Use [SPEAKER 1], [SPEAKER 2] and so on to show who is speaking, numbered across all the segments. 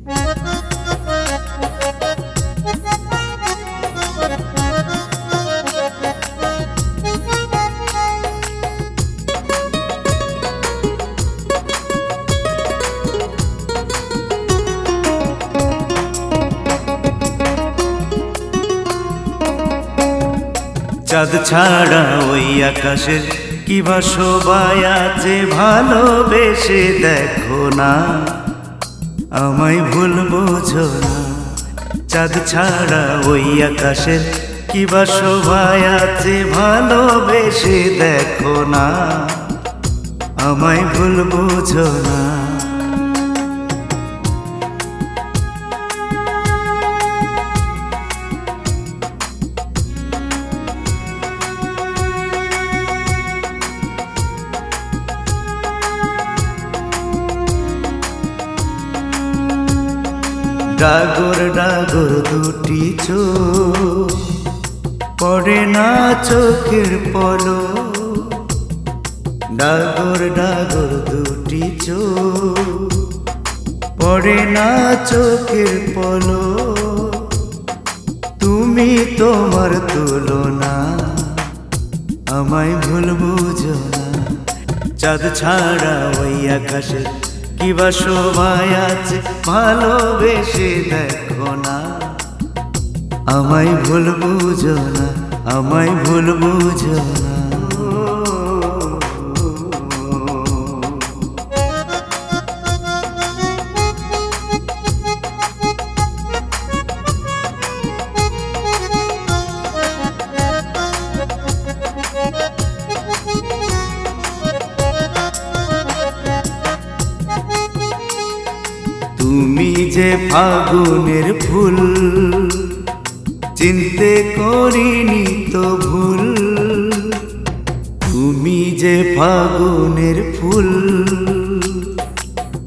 [SPEAKER 1] চাঁদ ছাড়া ওই আকাশের কি বা শোভায় আছে, ভালোবেসে দেখো না, আমায় ভুল বোঝো না। চাঁদ ছাড়া ওই আকাশের কি বা শোভায় আছে, ভালোবেসে দেখো না, আমায় ভুল বোঝো না। ডাগর ডাগর দুটি চোখ পড়ে না চোখের পলক, ডাগর ডাগর দুটি চোখ পড়ে না চোখের পলক। তুমি তোমার তুলনা, আমায় ভুল বুঝো না। চাঁদ ছাড়া ওই আকাশে কি বা শোভায় আছে, ভালোবেসে দেখো না, আমায় ভুল বুঝো না, আমায় ভুল বুঝো না। তুমি যে ফাগুনের ফুল, চিনতে করিনি তো ভুল। তুমি যে ফাগুনের ফুল,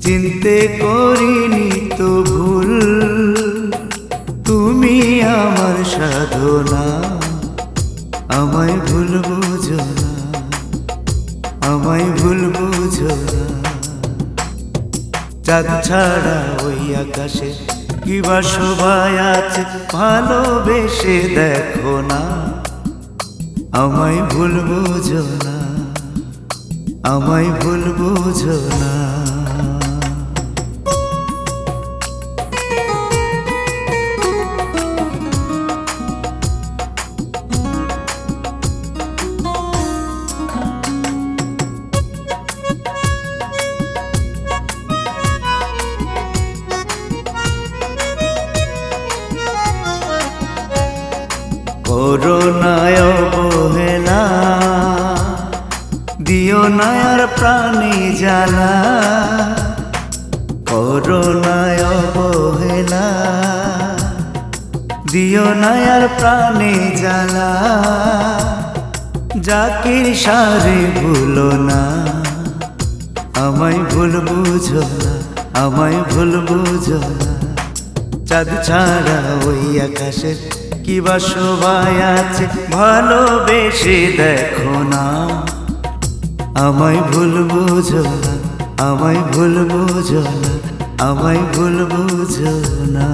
[SPEAKER 1] চিনতে করিনি তো ভুল। তুমি আমার সাধনা, আমায় ভুল বুঝো না, আমায় ভুল বুঝো না। চাঁদ ছাড়া ওই আকাশে কি বা শোভায় আছে, ভালোবেসে দেখো না, আমায় ভুল বুঝো না, আমায় ভুল বুঝো না। করুণায় অবহেলা, দিও না আর প্রাণে জ্বালা। করুণায় অবহেলা, দিও না আর প্রাণে জ্বালা। জাকির সারে ভুলো না, আমায় ভুল বুঝো না, আমায় ভুল বুঝো না। চাঁদ ছাড়া ওই আকাশের কি বা শোভায় আছে, ভালোবেসে দেখো না, আমায় ভুল বুঝো না, আমায় ভুল বুঝো না, আমায় ভুল বুঝো না।